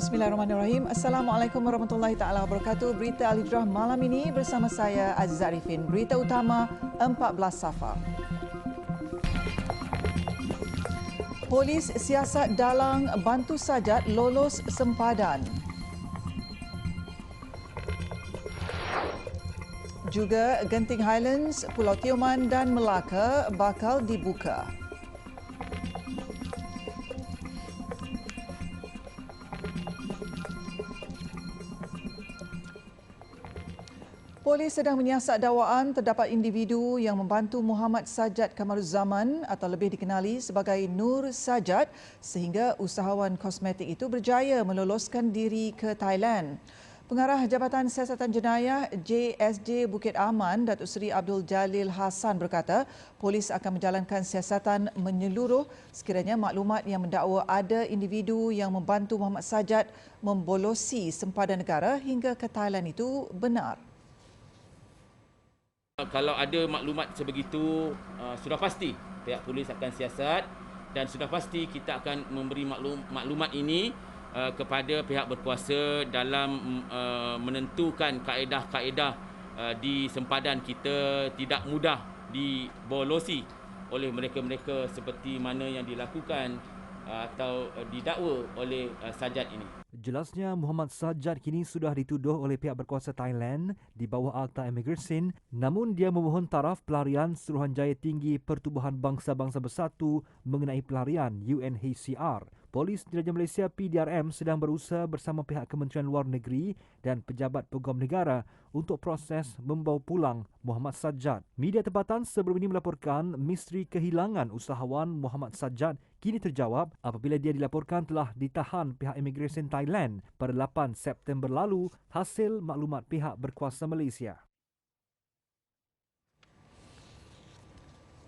Bismillahirrahmanirrahim. Assalamualaikum warahmatullahi taala wabarakatuh. Berita Al-Hijrah malam ini bersama saya Aziza Arifin. Berita utama 14 Safar. Polis siasat dalang bantu Sajat lolos sempadan. Juga Genting Highlands, Pulau Tioman dan Melaka bakal dibuka. Polis sedang menyiasat dakwaan terdapat individu yang membantu Muhammad Sajat Kamaruzaman atau lebih dikenali sebagai Nur Sajat sehingga usahawan kosmetik itu berjaya meloloskan diri ke Thailand. Pengarah Jabatan Siasatan Jenayah JSJ Bukit Aman, Datuk Seri Abdul Jalil Hassan berkata, polis akan menjalankan siasatan menyeluruh sekiranya maklumat yang mendakwa ada individu yang membantu Muhammad Sajat membolosi sempadan negara hingga ke Thailand itu benar. Kalau ada maklumat sebegitu, sudah pasti pihak polis akan siasat dan sudah pasti kita akan memberi maklumat ini kepada pihak berkuasa dalam menentukan kaedah-kaedah di sempadan kita tidak mudah dibolosi oleh mereka-mereka seperti mana yang dilakukan atau didakwa oleh Sajat ini. Jelasnya Muhammad Sajat kini sudah dituduh oleh pihak berkuasa Thailand di bawah Akta Imigresen, namun dia memohon taraf pelarian Suruhanjaya Tinggi Pertubuhan Bangsa-Bangsa Bersatu mengenai pelarian UNHCR. Polis Diraja Malaysia PDRM sedang berusaha bersama pihak Kementerian Luar Negeri dan pejabat peguam negara untuk proses membawa pulang Muhammad Sajat. Media tempatan sebelum ini melaporkan misteri kehilangan usahawan Muhammad Sajat kini terjawab apabila dia dilaporkan telah ditahan pihak Imigresen Thailand pada 8 September lalu hasil maklumat pihak berkuasa Malaysia.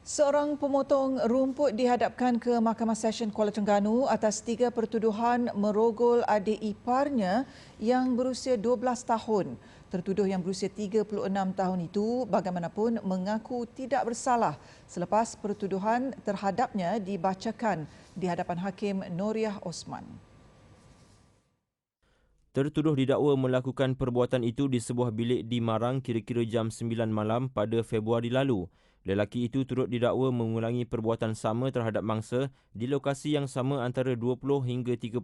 Seorang pemotong rumput dihadapkan ke Mahkamah Session Kuala Terengganu atas 3 pertuduhan merogol adik iparnya yang berusia 12 tahun. Tertuduh yang berusia 36 tahun itu bagaimanapun mengaku tidak bersalah selepas pertuduhan terhadapnya dibacakan di hadapan Hakim Noriah Osman. Tertuduh didakwa melakukan perbuatan itu di sebuah bilik di Marang kira-kira jam 9 malam pada Februari lalu. Lelaki itu turut didakwa mengulangi perbuatan sama terhadap mangsa di lokasi yang sama antara 20 hingga 31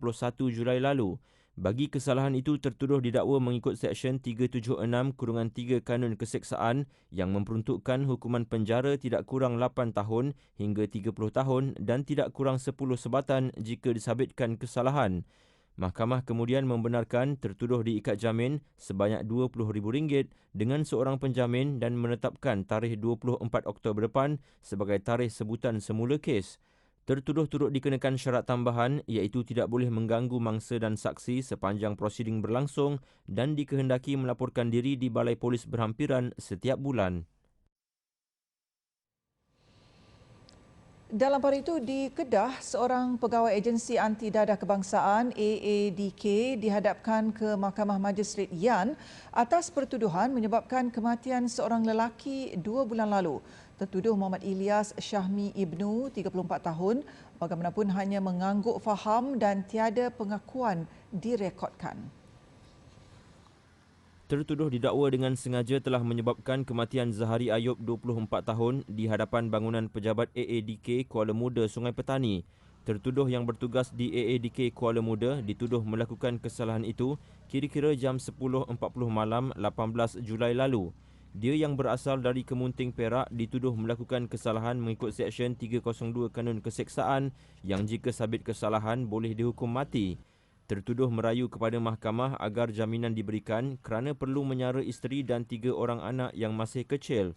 Julai lalu. Bagi kesalahan itu, tertuduh didakwa mengikut Seksyen 376-3 Kanun Keseksaan yang memperuntukkan hukuman penjara tidak kurang 8 tahun hingga 30 tahun dan tidak kurang 10 sebatan jika disabitkan kesalahan. Mahkamah kemudian membenarkan tertuduh diikat jamin sebanyak RM20,000 dengan seorang penjamin dan menetapkan tarikh 24 Oktober depan sebagai tarikh sebutan semula kes. Tertuduh turut dikenakan syarat tambahan iaitu tidak boleh mengganggu mangsa dan saksi sepanjang prosiding berlangsung dan dikehendaki melaporkan diri di Balai Polis Berhampiran setiap bulan. Dalam hari itu di Kedah, seorang pegawai agensi anti dadah kebangsaan AADK dihadapkan ke Mahkamah Majistret Yan atas pertuduhan menyebabkan kematian seorang lelaki 2 bulan lalu. Tertuduh Muhammad Ilyas Syahmi Ibnu, 34 tahun, bagaimanapun hanya mengangguk faham dan tiada pengakuan direkodkan. Tertuduh didakwa dengan sengaja telah menyebabkan kematian Zahari Ayub 24 tahun di hadapan bangunan pejabat AADK Kuala Muda Sungai Petani. Tertuduh yang bertugas di AADK Kuala Muda dituduh melakukan kesalahan itu kira-kira jam 10.40 malam 18 Julai lalu. Dia yang berasal dari Kemunting Perak dituduh melakukan kesalahan mengikut Seksyen 302 Kanun Keseksaan yang jika sabit kesalahan boleh dihukum mati. Tertuduh merayu kepada mahkamah agar jaminan diberikan kerana perlu menyara isteri dan 3 orang anak yang masih kecil.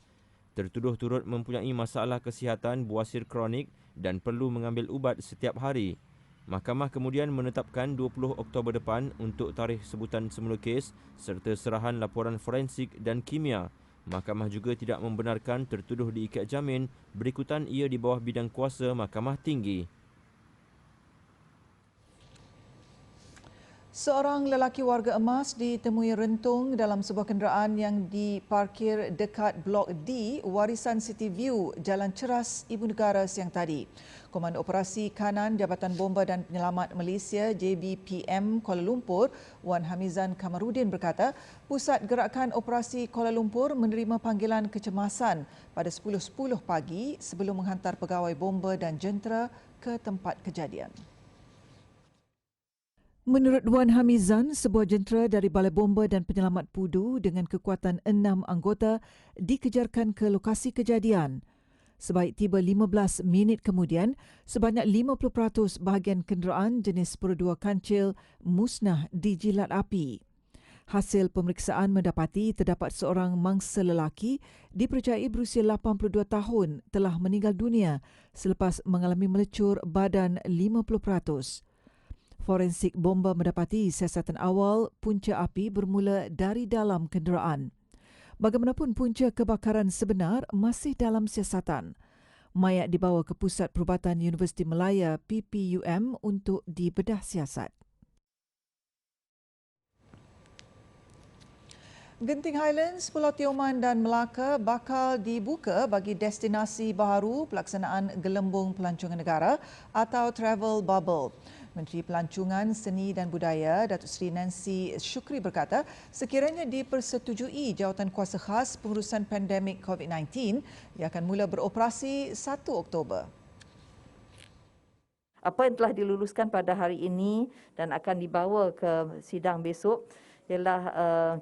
Tertuduh turut mempunyai masalah kesihatan buasir kronik dan perlu mengambil ubat setiap hari. Mahkamah kemudian menetapkan 20 Oktober depan untuk tarikh sebutan semula kes serta serahan laporan forensik dan kimia. Mahkamah juga tidak membenarkan tertuduh diikat jamin berikutan ia di bawah bidang kuasa Mahkamah Tinggi. Seorang lelaki warga emas ditemui rentung dalam sebuah kenderaan yang diparkir dekat Blok D, Warisan City View, Jalan Ceras, Ibu Negara siang tadi. Komando Operasi Kanan Jabatan Bomba dan Penyelamat Malaysia JBPM Kuala Lumpur, Wan Hamizan Kamarudin berkata, Pusat Gerakan Operasi Kuala Lumpur menerima panggilan kecemasan pada 10.10 pagi sebelum menghantar pegawai bomba dan jentera ke tempat kejadian. Menurut Wan Hamizan, sebuah jentera dari Balai Bomba dan Penyelamat Pudu dengan kekuatan 6 anggota dikejarkan ke lokasi kejadian. Sebaik tiba 15 minit kemudian, sebanyak 50% bahagian kenderaan jenis Perdua Kancil musnah dijilat api. Hasil pemeriksaan mendapati terdapat seorang mangsa lelaki dipercayai berusia 82 tahun telah meninggal dunia selepas mengalami melecur badan 50%. Forensik bomba mendapati siasatan awal punca api bermula dari dalam kenderaan. Bagaimanapun punca kebakaran sebenar masih dalam siasatan. Mayat dibawa ke Pusat Perubatan Universiti Malaya PPUM untuk dibedah siasat. Genting Highlands, Pulau Tioman dan Melaka bakal dibuka bagi destinasi baharu pelaksanaan Gelembung Pelancongan Negara atau Travel Bubble. Menteri Pelancongan, Seni dan Budaya Datuk Seri Nancy Shukri berkata, sekiranya dipersetujui jawatan kuasa khas pengurusan pandemik COVID-19, ia akan mula beroperasi 1 Oktober. Apa yang telah diluluskan pada hari ini dan akan dibawa ke sidang besok ialah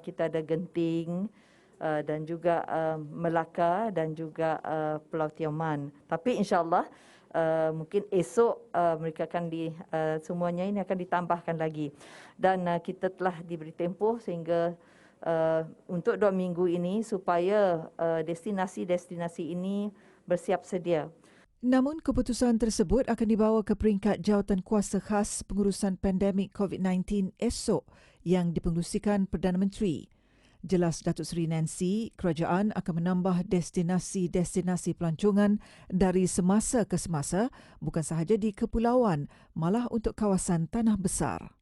kita ada Genting dan juga Melaka dan juga Pulau Tioman. Tapi insya-Allah mungkin esok mereka akan semuanya ini akan ditambahkan lagi. Dan kita telah diberi tempoh sehingga untuk 2 minggu ini supaya destinasi-destinasi ini bersiap sedia. Namun keputusan tersebut akan dibawa ke peringkat jawatan kuasa khas pengurusan pandemik COVID-19 esok yang dipengerusikan Perdana Menteri. Jelas Datuk Seri Nancy, kerajaan akan menambah destinasi-destinasi pelancongan dari semasa ke semasa, bukan sahaja di kepulauan, malah untuk kawasan tanah besar.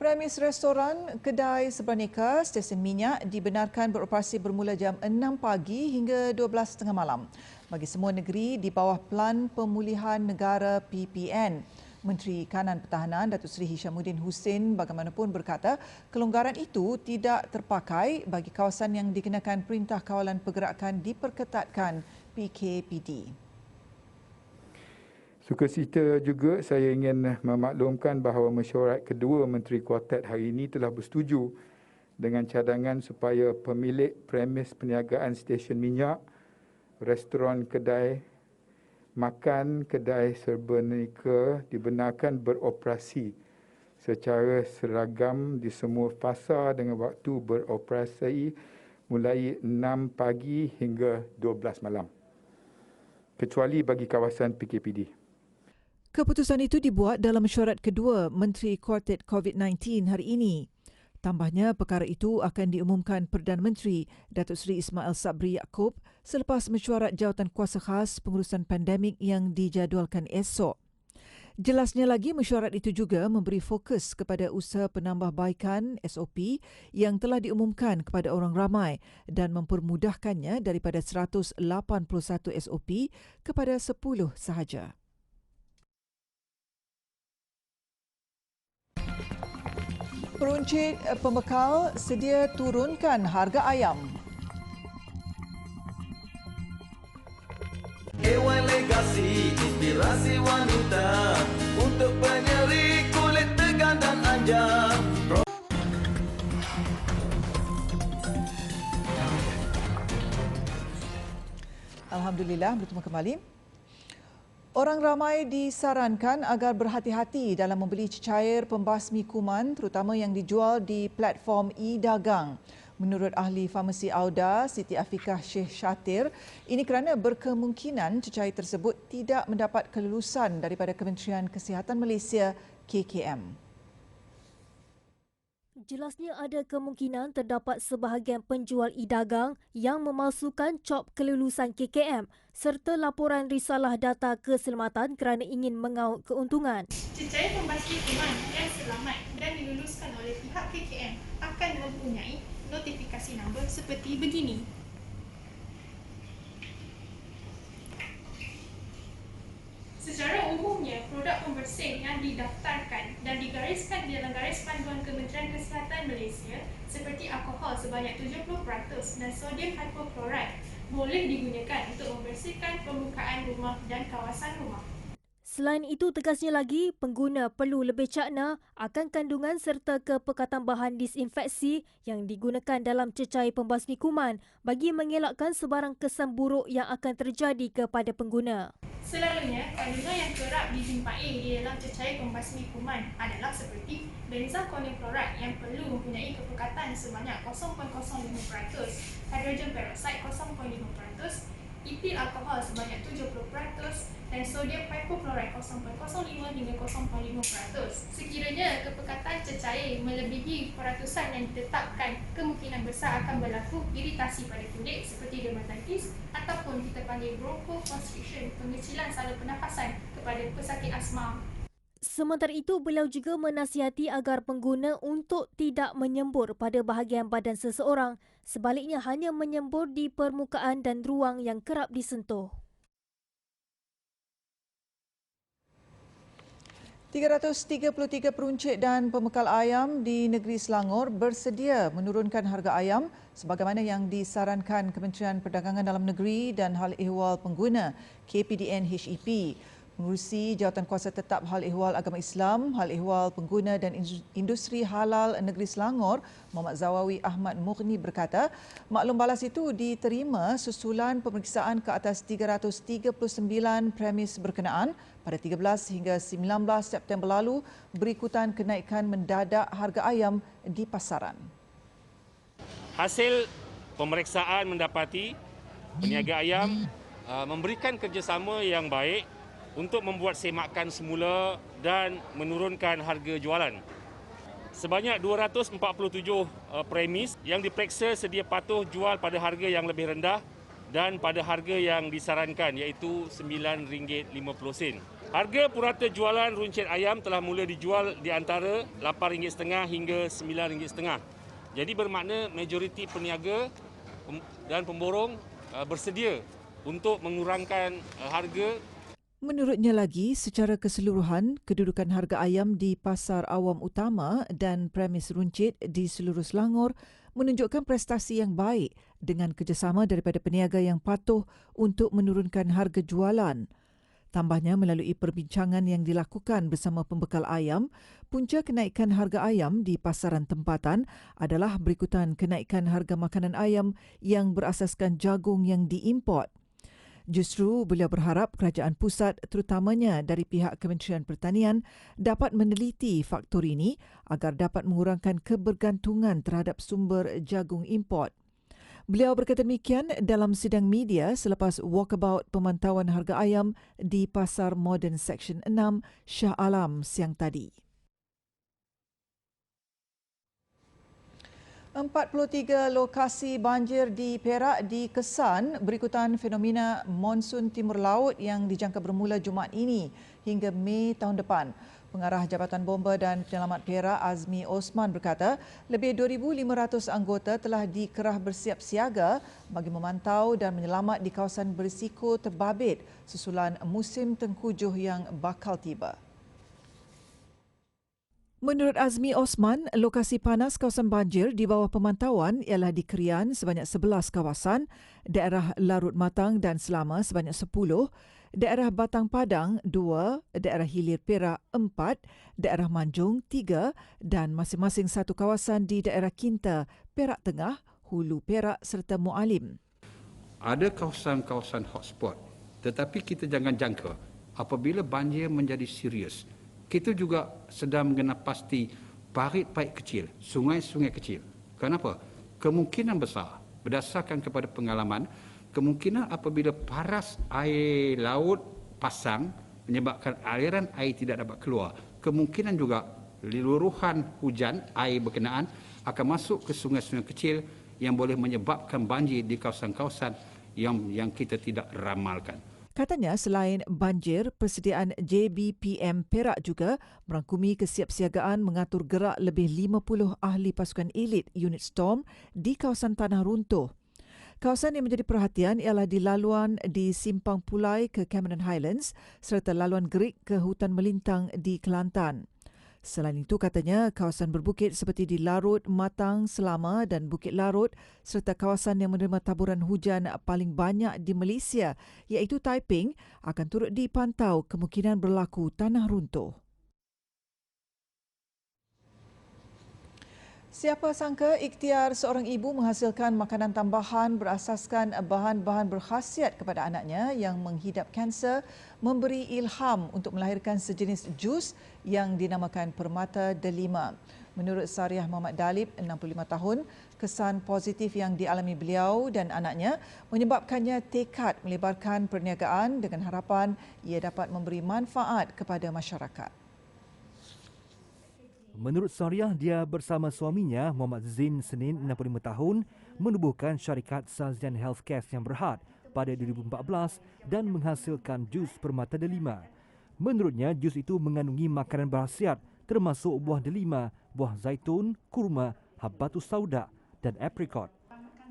Premis restoran, kedai seberaneka, stesen minyak dibenarkan beroperasi bermula jam 6 pagi hingga 12.30 malam bagi semua negeri di bawah Pelan Pemulihan Negara PPN. Menteri Kanan Pertahanan Datuk Seri Hishamuddin Hussein bagaimanapun berkata kelonggaran itu tidak terpakai bagi kawasan yang dikenakan Perintah Kawalan Pergerakan diperketatkan PKPD. Sukacita juga saya ingin memaklumkan bahawa mesyuarat kedua Menteri Kuartet hari ini telah bersetuju dengan cadangan supaya pemilik premis perniagaan stesen minyak, restoran kedai makan, kedai seberaneka dibenarkan beroperasi secara seragam di semua fasa dengan waktu beroperasi mulai 6 pagi hingga 12 malam. Kecuali bagi kawasan PKPD. Keputusan itu dibuat dalam mesyuarat kedua Menteri Kuartet COVID-19 hari ini. Tambahnya, perkara itu akan diumumkan Perdana Menteri Datuk Seri Ismail Sabri Yaakob selepas mesyuarat jawatan kuasa khas pengurusan pandemik yang dijadualkan esok. Jelasnya lagi, mesyuarat itu juga memberi fokus kepada usaha penambahbaikan SOP yang telah diumumkan kepada orang ramai dan mempermudahkannya daripada 181 SOP kepada 10 sahaja. Peruncit pembekal sedia turunkan harga ayam. AY Legacy, inspirasi wanita untuk penyeri kulit tegang dan anjang. Alhamdulillah, bertemu kembali. Orang ramai disarankan agar berhati-hati dalam membeli cecair pembasmi kuman terutama yang dijual di platform e-dagang. Menurut ahli farmasi Auda, Siti Afikah Sheikh Shatir, ini kerana berkemungkinan cecair tersebut tidak mendapat kelulusan daripada Kementerian Kesihatan Malaysia KKM. Jelasnya ada kemungkinan terdapat sebahagian penjual e-dagang yang memalsukan cop kelulusan KKM serta laporan risalah data keselamatan kerana ingin mengaut keuntungan. Cecair pembasmi kuman yang selamat dan diluluskan oleh pihak KKM akan mempunyai notifikasi nombor seperti begini. Secara umumnya, produk pembersih yang didaftarkan dan digariskan dalam garis panduan Kementerian Kesihatan Malaysia seperti alkohol sebanyak 70% dan sodium hipochlorite boleh digunakan untuk membersihkan permukaan rumah dan kawasan rumah. Selain itu, tegasnya lagi, pengguna perlu lebih cakna akan kandungan serta kepekatan bahan disinfeksi yang digunakan dalam cecair pembasmi kuman bagi mengelakkan sebarang kesan buruk yang akan terjadi kepada pengguna. Selalunya, kandungan yang kerap dijumpai di dalam cecair pembasmi kuman adalah seperti benzoyl klorat yang perlu mempunyai kepekatan sebanyak 0.05%, hidrogen peroksida 0.5%, etil alkohol sebanyak 70% dan sodium hipochlorite 0.05 hingga 0.5%. Sekiranya kepekatan cecair melebihi peratusan yang ditetapkan, kemungkinan besar akan berlaku iritasi pada kulit seperti dermatitis ataupun kita panggil bronchoconstriction, pengecilan saluran pernafasan kepada pesakit asma. Sementara itu, beliau juga menasihati agar pengguna untuk tidak menyembur pada bahagian badan seseorang, sebaliknya hanya menyembur di permukaan dan ruang yang kerap disentuh. 333 peruncit dan pembekal ayam di negeri Selangor bersedia menurunkan harga ayam sebagaimana yang disarankan Kementerian Perdagangan Dalam Negeri dan Hal Ehwal Pengguna KPDN HEP. Pengurusi Jawatankuasa Tetap Hal Ehwal Agama Islam, Hal Ehwal Pengguna dan Industri Halal Negeri Selangor, Muhammad Zawawi Ahmad Mughni berkata, maklum balas itu diterima susulan pemeriksaan ke atas 339 premis berkenaan pada 13 hingga 19 September lalu berikutan kenaikan mendadak harga ayam di pasaran. Hasil pemeriksaan mendapati peniaga ayam memberikan kerjasama yang baik untuk membuat semakan semula dan menurunkan harga jualan. Sebanyak 247 premis yang diperiksa sedia patuh jual pada harga yang lebih rendah dan pada harga yang disarankan iaitu RM9.50. Harga purata jualan runcit ayam telah mula dijual di antara RM8.50 hingga RM9.50. Jadi bermakna majoriti peniaga dan pemborong bersedia untuk mengurangkan harga. Menurutnya lagi, secara keseluruhan, kedudukan harga ayam di pasar awam utama dan premis runcit di seluruh Selangor menunjukkan prestasi yang baik dengan kerjasama daripada peniaga yang patuh untuk menurunkan harga jualan. Tambahnya, melalui perbincangan yang dilakukan bersama pembekal ayam, punca kenaikan harga ayam di pasaran tempatan adalah berikutan kenaikan harga makanan ayam yang berasaskan jagung yang diimport. Justru beliau berharap kerajaan pusat terutamanya dari pihak Kementerian Pertanian dapat meneliti faktor ini agar dapat mengurangkan kebergantungan terhadap sumber jagung import. Beliau berkata demikian dalam sidang media selepas walkabout pemantauan harga ayam di Pasar Moden Seksyen 6 Shah Alam siang tadi. 43 lokasi banjir di Perak dikesan berikutan fenomena monsun timur laut yang dijangka bermula Jumaat ini hingga Mei tahun depan. Pengarah Jabatan Bomba dan Penyelamat Perak Azmi Osman berkata, lebih 2,500 anggota telah dikerah bersiap siaga bagi memantau dan menyelamat di kawasan berisiko terbabit susulan musim tengkujuh yang bakal tiba. Menurut Azmi Osman, lokasi panas kawasan banjir di bawah pemantauan ialah di Krian sebanyak 11 kawasan, daerah Larut Matang dan Selama sebanyak 10, daerah Batang Padang 2, daerah Hilir Perak 4, daerah Manjung 3 dan masing-masing satu kawasan di daerah Kinta, Perak Tengah, Hulu Perak serta Mualim. Ada kawasan-kawasan hotspot, tetapi kita jangan jangka apabila banjir menjadi serius. Kita juga sedang mengenal pasti parit-parit kecil, sungai-sungai kecil. Kenapa? Kemungkinan besar, berdasarkan kepada pengalaman, kemungkinan apabila paras air laut pasang menyebabkan aliran air tidak dapat keluar, kemungkinan juga Liluruhan hujan, air berkenaan akan masuk ke sungai-sungai kecil yang boleh menyebabkan banjir di kawasan-kawasan yang kita tidak ramalkan. Katanya selain banjir, persediaan JBPM Perak juga merangkumi kesiapsiagaan mengatur gerak lebih 50 ahli pasukan elit unit storm di kawasan tanah runtuh. Kawasan yang menjadi perhatian ialah di laluan di Simpang Pulai ke Cameron Highlands serta laluan Gerik ke Hutan Melintang di Kelantan. Selain itu, katanya kawasan berbukit seperti di Larut, Matang, Selama dan Bukit Larut serta kawasan yang menerima taburan hujan paling banyak di Malaysia iaitu Taiping akan turut dipantau kemungkinan berlaku tanah runtuh. Siapa sangka ikhtiar seorang ibu menghasilkan makanan tambahan berasaskan bahan-bahan berkhasiat kepada anaknya yang menghidap kanser memberi ilham untuk melahirkan sejenis jus yang dinamakan Permata Delima. Menurut Sariah Muhammad Dalib, 65 tahun, kesan positif yang dialami beliau dan anaknya menyebabkannya tekad melebarkan perniagaan dengan harapan ia dapat memberi manfaat kepada masyarakat. Menurut Sariah, dia bersama suaminya Muhammad Zin Senin 65 tahun menubuhkan syarikat Sazian Healthcare yang berhad pada 2014 dan menghasilkan jus Permata Delima. Menurutnya, jus itu mengandungi makanan berkhasiat termasuk buah delima, buah zaitun, kurma, habbatus sauda dan apricot.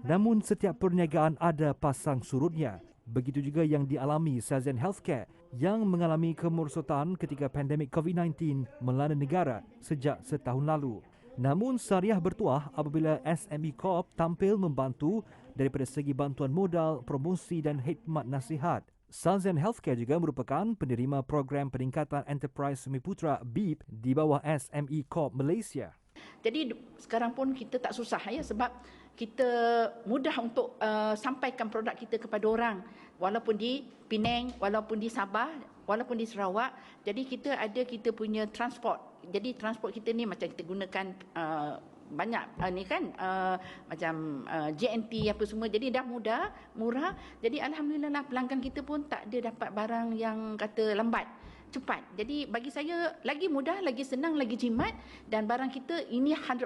Namun setiap perniagaan ada pasang surutnya. Begitu juga yang dialami Sazian Healthcare yang mengalami kemerosotan ketika pandemik COVID-19 melanda negara sejak setahun lalu. Namun Sariah bertuah apabila SME Corp tampil membantu daripada segi bantuan modal, promosi dan khidmat nasihat. Sazian Healthcare juga merupakan penerima program peningkatan Enterprise Sumiputra BIP di bawah SME Corp Malaysia. Jadi sekarang pun kita tak susah ya sebab kita mudah untuk sampaikan produk kita kepada orang walaupun di Penang, walaupun di Sabah, walaupun di Sarawak. Jadi kita punya transport. Jadi transport kita ni macam kita gunakan banyak ni kan macam JNT apa semua. Jadi dah mudah, murah. Jadi alhamdulillah pelanggan kita pun tak ada dapat barang yang kata lambat. Cepat. Jadi bagi saya lagi mudah, lagi senang, lagi jimat dan barang kita ini 100%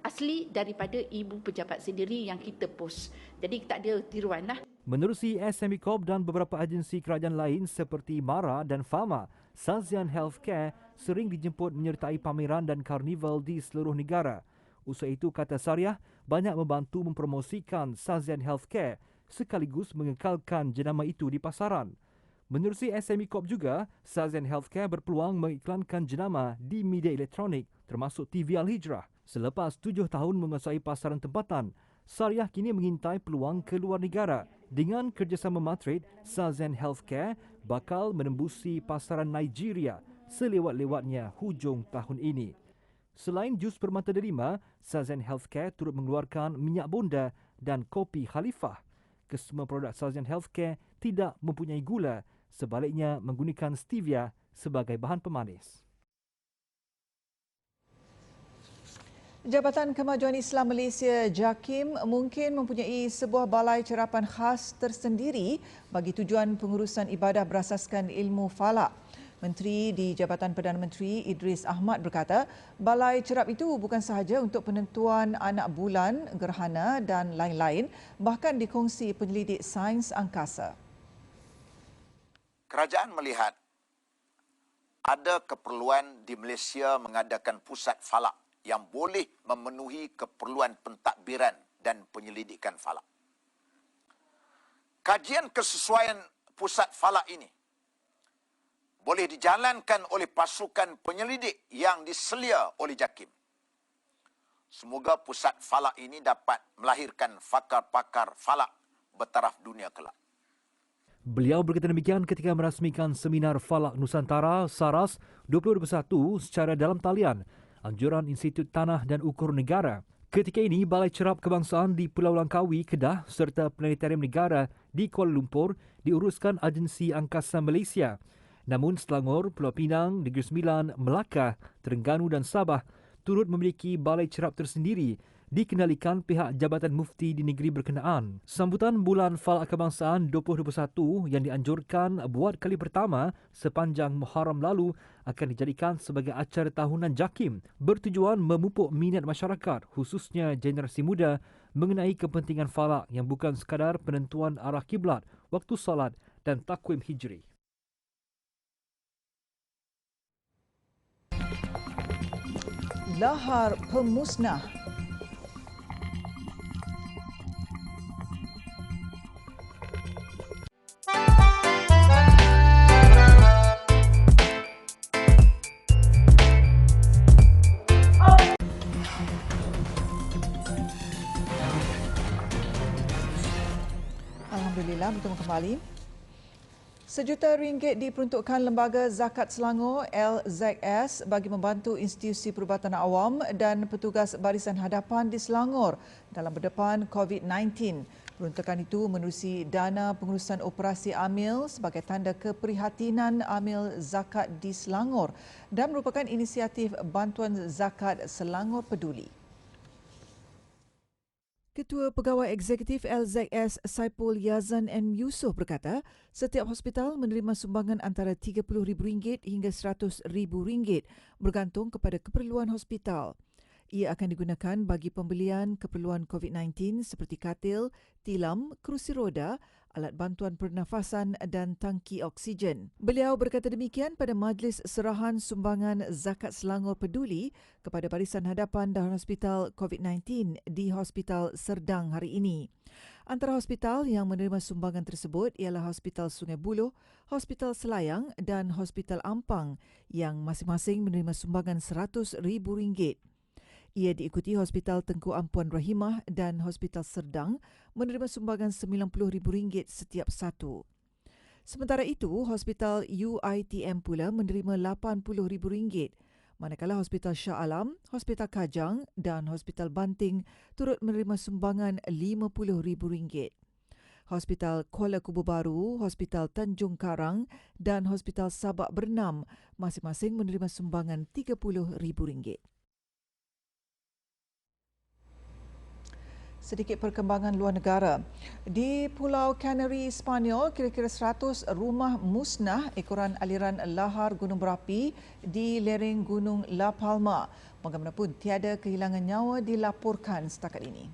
asli daripada ibu pejabat sendiri yang kita post. Jadi tak ada tiruan lah. Menerusi SME Corp dan beberapa agensi kerajaan lain seperti MARA dan Fama, Sazian Healthcare sering dijemput menyertai pameran dan karnival di seluruh negara. Usai itu, kata Sariah, banyak membantu mempromosikan Sazian Healthcare sekaligus mengekalkan jenama itu di pasaran. Menerusi SME Corp juga, Sazian Healthcare berpeluang mengiklankan jenama di media elektronik termasuk TV Al-Hijrah. Selepas 7 tahun menguasai pasaran tempatan, Sariah kini mengintai peluang ke luar negara. Dengan kerjasama Matrid, Sazian Healthcare bakal menembusi pasaran Nigeria selewat-lewatnya hujung tahun ini. Selain jus Permata Delima, Sazian Healthcare turut mengeluarkan minyak bonda dan kopi Khalifah. Kesemua produk Sazian Healthcare tidak mempunyai gula, sebaliknya menggunakan stevia sebagai bahan pemanis. Jabatan Kemajuan Islam Malaysia JAKIM mungkin mempunyai sebuah balai cerapan khas tersendiri bagi tujuan pengurusan ibadah berasaskan ilmu falak. Menteri di Jabatan Perdana Menteri Idris Ahmad berkata, balai cerap itu bukan sahaja untuk penentuan anak bulan, gerhana dan lain-lain, bahkan dikongsi penyelidik sains angkasa. Kerajaan melihat ada keperluan di Malaysia mengadakan pusat falak yang boleh memenuhi keperluan pentadbiran dan penyelidikan falak. Kajian kesesuaian pusat falak ini boleh dijalankan oleh pasukan penyelidik yang diselia oleh JAKIM. Semoga pusat falak ini dapat melahirkan pakar-pakar falak bertaraf dunia kelak. Beliau berkata demikian ketika merasmikan Seminar Falak Nusantara SARAS 2021 secara dalam talian Anjuran Institut Tanah dan Ukur Negara. Ketika ini, Balai Cerap Kebangsaan di Pulau Langkawi, Kedah serta Planetarium Negara di Kuala Lumpur diuruskan Agensi Angkasa Malaysia. Namun Selangor, Pulau Pinang, Negeri Sembilan, Melaka, Terengganu dan Sabah turut memiliki balai cerap tersendiri dikendalikan pihak Jabatan Mufti di negeri berkenaan. Sambutan Bulan Falak Kebangsaan 2021 yang dianjurkan buat kali pertama sepanjang Muharram lalu akan dijadikan sebagai acara tahunan JAKIM bertujuan memupuk minat masyarakat khususnya generasi muda mengenai kepentingan falak yang bukan sekadar penentuan arah kiblat, waktu salat dan takwim hijri. Lahar pemusnah. Alhamdulillah, bertemu kembali. RM1 juta diperuntukkan Lembaga Zakat Selangor LZS bagi membantu institusi perubatan awam dan petugas barisan hadapan di Selangor dalam berdepan COVID-19. Peruntukan itu menerusi dana pengurusan operasi AMIL sebagai tanda keprihatinan AMIL Zakat di Selangor dan merupakan inisiatif Bantuan Zakat Selangor Peduli. Ketua Pegawai Eksekutif LZS Saipul Yazan M. Yusof berkata, setiap hospital menerima sumbangan antara RM30,000 hingga RM100,000 bergantung kepada keperluan hospital. Ia akan digunakan bagi pembelian keperluan COVID-19 seperti katil, tilam, kerusi roda, alat bantuan pernafasan dan tangki oksigen. Beliau berkata demikian pada Majlis Serahan Sumbangan Zakat Selangor Peduli kepada Barisan Hadapan dan Hospital COVID-19 di Hospital Serdang hari ini. Antara hospital yang menerima sumbangan tersebut ialah Hospital Sungai Buloh, Hospital Selayang dan Hospital Ampang yang masing-masing menerima sumbangan RM100,000. Ia diikuti Hospital Tengku Ampuan Rahimah dan Hospital Serdang menerima sumbangan RM90,000 setiap satu. Sementara itu, Hospital UITM pula menerima RM80,000, manakala Hospital Shah Alam, Hospital Kajang dan Hospital Banting turut menerima sumbangan RM50,000. Hospital Kuala Kubu Baru, Hospital Tanjung Karang dan Hospital Sabak Bernam masing-masing menerima sumbangan RM30,000. Sedikit perkembangan luar negara. Di Pulau Canary, Sepanyol, kira-kira 100 rumah musnah ekoran aliran lahar gunung berapi di lereng Gunung La Palma. Bagaimanapun, tiada kehilangan nyawa dilaporkan setakat ini.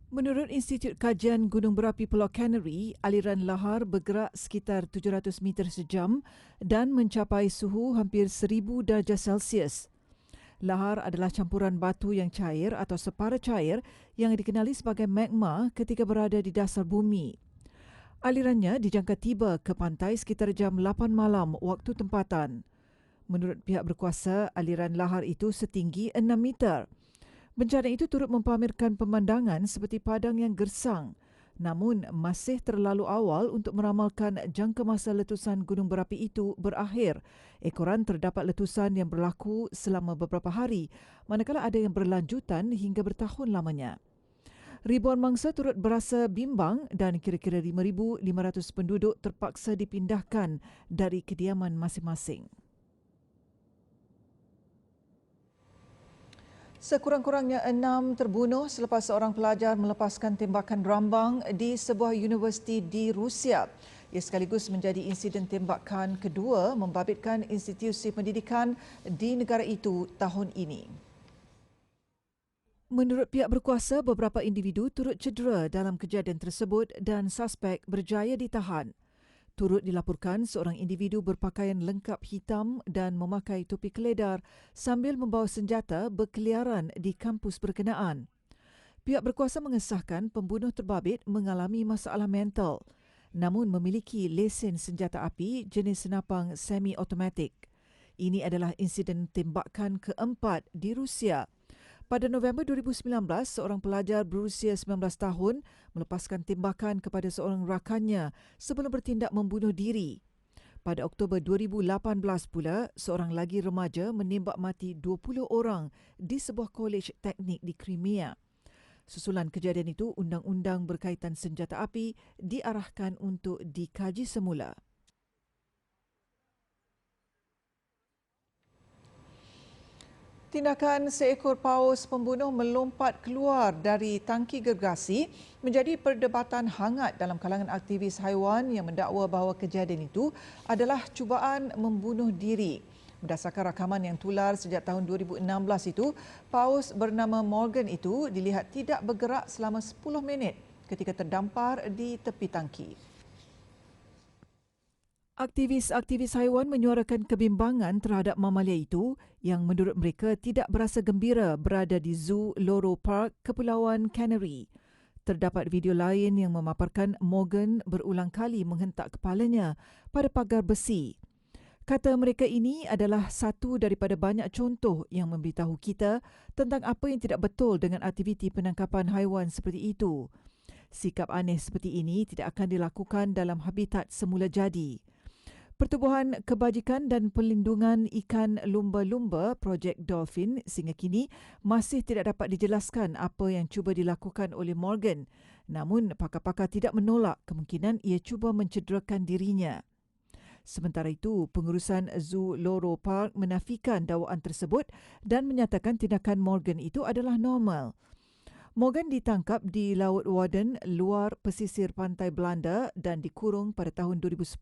Menurut Institut Kajian Gunung Berapi Pulau Canary, aliran lahar bergerak sekitar 700 meter sejam dan mencapai suhu hampir 1000 darjah Celsius. Lahar adalah campuran batu yang cair atau separa cair yang dikenali sebagai magma ketika berada di dasar bumi. Alirannya dijangka tiba ke pantai sekitar jam 8 malam waktu tempatan. Menurut pihak berkuasa, aliran lahar itu setinggi 6 meter. Bencana itu turut mempamerkan pemandangan seperti padang yang gersang. Namun, masih terlalu awal untuk meramalkan jangka masa letusan gunung berapi itu berakhir. Ekoran terdapat letusan yang berlaku selama beberapa hari, manakala ada yang berlanjutan hingga bertahun lamanya. Ribuan mangsa turut berasa bimbang dan kira-kira 5,500 penduduk terpaksa dipindahkan dari kediaman masing-masing. Sekurang-kurangnya 6 terbunuh selepas seorang pelajar melepaskan tembakan rambang di sebuah universiti di Rusia. Ia sekaligus menjadi insiden tembakan kedua membabitkan institusi pendidikan di negara itu tahun ini. Menurut pihak berkuasa, beberapa individu turut cedera dalam kejadian tersebut dan suspek berjaya ditahan. Turut dilaporkan seorang individu berpakaian lengkap hitam dan memakai topi keledar sambil membawa senjata berkeliaran di kampus berkenaan. Pihak berkuasa mengesahkan pembunuh terbabit mengalami masalah mental namun memiliki lesen senjata api jenis senapang semi-automatik. Ini adalah insiden tembakan keempat di Rusia. Pada November 2019, seorang pelajar berusia 19 tahun melepaskan tembakan kepada seorang rakannya sebelum bertindak membunuh diri. Pada Oktober 2018 pula, seorang lagi remaja menembak mati 20 orang di sebuah kolej teknik di Crimea. Susulan kejadian itu, undang-undang berkaitan senjata api diarahkan untuk dikaji semula. Tindakan seekor paus pembunuh melompat keluar dari tangki gergasi menjadi perdebatan hangat dalam kalangan aktivis haiwan yang mendakwa bahawa kejadian itu adalah cubaan membunuh diri. Berdasarkan rakaman yang tular sejak tahun 2016 itu, paus bernama Morgan itu dilihat tidak bergerak selama 10 minit ketika terdampar di tepi tangki. Aktivis-aktivis haiwan menyuarakan kebimbangan terhadap mamalia itu yang menurut mereka tidak berasa gembira berada di Zoo Loro Park, Kepulauan Canary. Terdapat video lain yang memaparkan Morgan berulang kali menghentak kepalanya pada pagar besi. Kata mereka ini adalah satu daripada banyak contoh yang memberitahu kita tentang apa yang tidak betul dengan aktiviti penangkapan haiwan seperti itu. Sikap aneh seperti ini tidak akan dilakukan dalam habitat semula jadi. Pertubuhan Kebajikan dan Perlindungan Ikan Lumba-Lumba Projek Dolphin sehingga kini masih tidak dapat dijelaskan apa yang cuba dilakukan oleh Morgan. Namun pakar-pakar tidak menolak kemungkinan ia cuba mencederakan dirinya. Sementara itu, pengurusan Zoo Loro Park menafikan dakwaan tersebut dan menyatakan tindakan Morgan itu adalah normal. Morgan ditangkap di Laut Warden luar pesisir pantai Belanda dan dikurung pada tahun 2010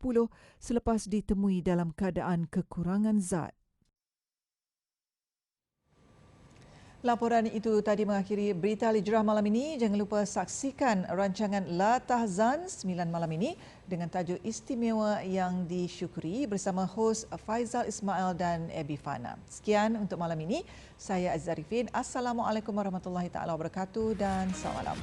selepas ditemui dalam keadaan kekurangan zat. Laporan itu tadi mengakhiri berita Al-Hijrah malam ini. Jangan lupa saksikan rancangan La Tahzan 9 malam ini dengan tajuk istimewa yang disyukuri bersama hos Faizal Ismail dan Abby Fana. Sekian untuk malam ini. Saya Aziz Arifin. Assalamualaikum warahmatullahi taala wabarakatuh dan salam.